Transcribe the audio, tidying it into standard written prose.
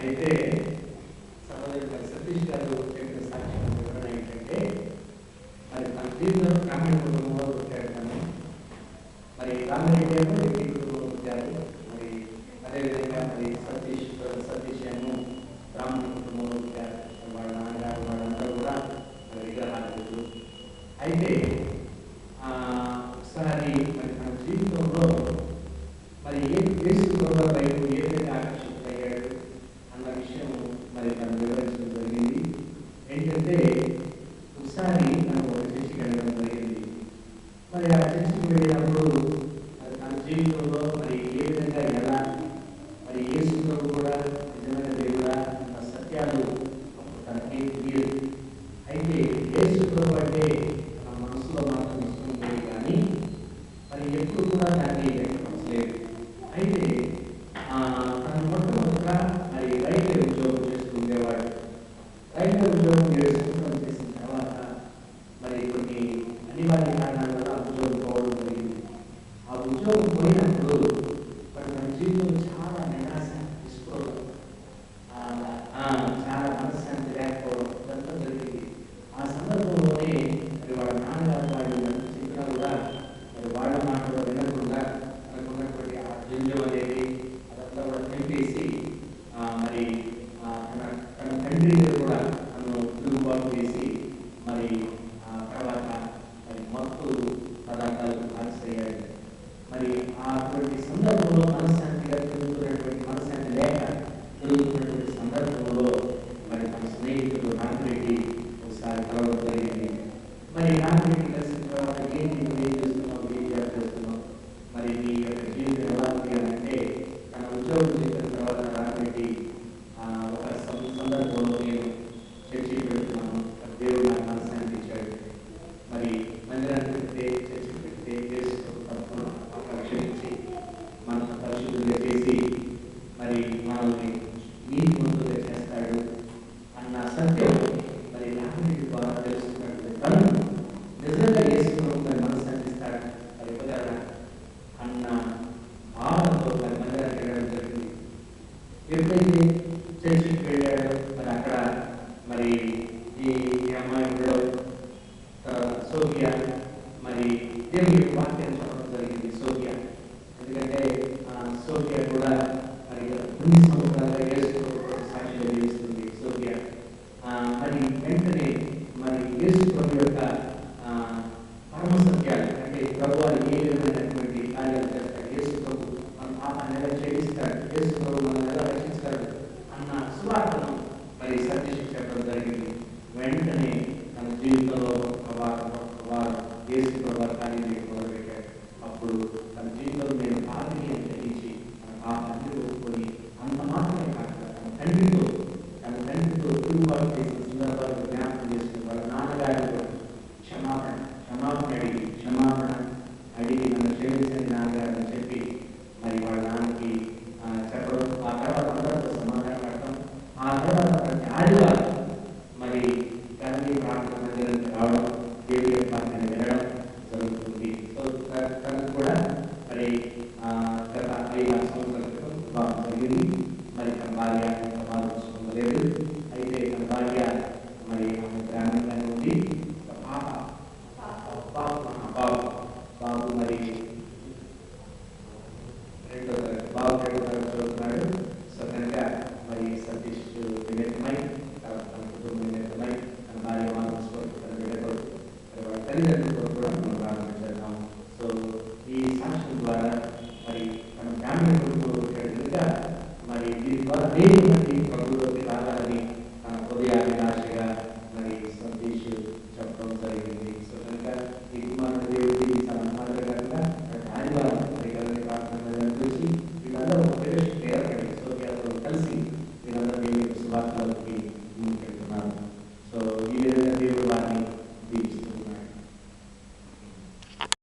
అయితే సహోదరుడు మరి సతీష్ గారు చెప్పిన సాక్ష్యం వివరణ ఏంటంటే మరి తన జీవితంలో గ్రామీణ కుటుంబంలో పుట్టాడు. తను మరి రామిరెడ్డి ఏమో రెడ్డి కుటుంబంలో పుట్టారు. మరి అదేవిధంగా మరి సతీష్ ఏమో బ్రాహ్మణ కుటుంబంలో పుట్టారు. వాళ్ళ నాన్నగారు వాళ్ళందరూ కూడా మరి విగ్రహాలు. అయితే ఒకసారి మరి తన జీవితంలో మరి యేసు ప్రభువు వైపు ఏ విధంగా ఆకర్షితులయ్యాడు అన్న విషయం మరి తను వివరించడం జరిగింది. ఏంటంటే ఒకసారి తను ఒక చర్చికి వెళ్ళడం జరిగింది. మరి ఆ చర్చికి వెళ్ళినప్పుడు మరి తన జీవితంలో మరి ఏ విధంగా ఎలా మరి యేసు ప్రభువు కూడా నిజమైన దేవుడా అన్న సత్యాలు తనకి తెలియదు. అయితే యేసు ప్రభువు అంటే తన మనసులో మాత్రం ఇష్టం ఉండేది, కానీ మరి ఎప్పుడు కూడా దాన్ని వ్యక్తపరచలేదు. అయితే తను మొట్టమొదటిగా మరి రైల్వే ఉద్యోగం చేస్తూ ఉండేవాడు. రైల్వే ఉద్యోగం 7 సంవత్సరాలు చేసిన తర్వాత మరి కొన్ని అనివార్య కారణాల వల్ల ఆ ఉద్యోగం పోవడం జరిగింది. ఆ ఉద్యోగం పోయినప్పుడు మరి తన జీవితంలో చాలా నిరాశ, నిస్పృహ, చాలా మనశ్శాంతి లేకపోవడం ఇదంతా జరిగింది. ఆ సందర్భంలోనే మరి వాళ్ళ నాన్నగారు వాళ్ళు చెప్పినా కూడా మరి వాళ్ళ మాటలో వినకుండా తనకున్నటువంటి ఆ జంజం అనేది అదంతా కూడా తెంపేసి మరి తన తండ్రి కూడా తను తిరుగుబాటు చేసి మరి తర్వాత మరి మత్తు పదార్థాలకు బానిసయ్యాడు. మరి అటువంటి సందర్భంలో మనశ్శాంతిగా తిరుగుతున్నటువంటి మనశ్శాంతి లేక తిరుగుతున్నటువంటి సందర్భంలో మరి తన స్నేహితుడు రామిరెడ్డి ఒకసారి కలవడం జరిగింది. మరి రామిరెడ్డి కలిసిన తర్వాత ఏం చేస్తున్నావు, ఏం చేస్తున్నావు, మరి నీ యొక్క జీవితం ఎలా ఉంది అని అంటే తన ఉద్యోగం చేసిన తర్వాత రామిరెడ్డి ఒక సందర్భంలో నేను చర్చికి పెడుతున్నాను, దేవుడు నాకు మనశ్శాంతి ఇచ్చాడు. మరి మందిరానికి పెడితే చర్చికి పెడితే చేసుకున్న తప్పును క్షమించి మన పరిశుద్ధులుగా చేసి మరి మనల్ని నీతిమంతులుగా చేస్తాడు అన్న సత్యం మరి రామిరెడ్డి ద్వారా తెలుసుకున్నటువంటి తను నిజంగా చేసుకున్న మరి మనశ్శాంతిస్తాడు మరి కుదరడా అన్న భావనతో మరి మందిరానికి వెళ్ళడం జరిగింది. ఎప్పుడైతే చర్చికి వెళ్ళాడో మరి అక్కడ మరి ఈ అమ్మాయి ఉండడం సోఫియా మరి దేవుని యొక్క వాక్యాన్ని చెప్పడం జరిగింది. సోఫియా ఎందుకంటే సోఫియా కూడా మరి కొన్ని సంవత్సరాలుగా యేసు సాక్షిగా జీవిస్తుంది. సోఫియా మరి వెంటనే మరి యేసు ప్రభు యొక్క పరమ సత్యాలు అంటే ప్రభు ఏ విధమైనటువంటి కార్యాలు చేస్తాడు, యేసు ప్రభు మన పాపాన్ని ఎలా క్షమిస్తాడు, యేసు ప్రభు మనం ఎలా రక్షిస్తాడు అన్న సువార్తను మరి సతీష్ చెప్పడం జరిగింది. వెంటనే తన జీవితంలో యేసు ప్రభు కార్యం మొదలుపెట్టాడు. అప్పుడు తన జీవితంలో నేను పాపిని అని గ్రహించి తన పాపాన్ని ఒప్పుకొని అంత మాత్రమే కాకుండా తన తండ్రితో తిరుగుబాటు చేసిన సందర్భాలు జ్ఞాపకం చేసుకుని వాళ్ళ నాన్నగారు క్షమాపణ అడిగి నన్ను క్షమించండి నాన్నగారు అని చెప్పి మరి వాళ్ళ నాన్నకి చెప్పడం, ఆ తర్వాత అందరితో సమాధానపడటం, ఆ తర్వాత ప్రతి ఆదివారం మరి గాంధీ ప్రార్థన మందిరానికి రావడం, దేవుడి యొక్క వాక్యాన్ని వినడం జరుగుతుంది. సో తనకు కూడా మరి గత 5-6 సంవత్సరాల క్రితం వివాహం జరిగింది. మరి తన భార్య లేదు. అయితే తన భార్య మరి ఆమె గ్రామీణంగానే ఉంది. బాబు మరి 2వ తరగతి చదువుతున్నాడు. సో కనుక మరి సతీష్ నిమిత్తమై తన కుటుంబం నిమిత్తమై తన భార్య తన బిడ్డతో వాళ్ళ తల్లిదండ్రులతో కూడా మనం ప్రారంభించాము. సో ఈ సాక్ష్యం ద్వారా మరి తన ఫ్యామిలీ కుటుంబంలో కనుక మరి దీని ద్వారా దేవుని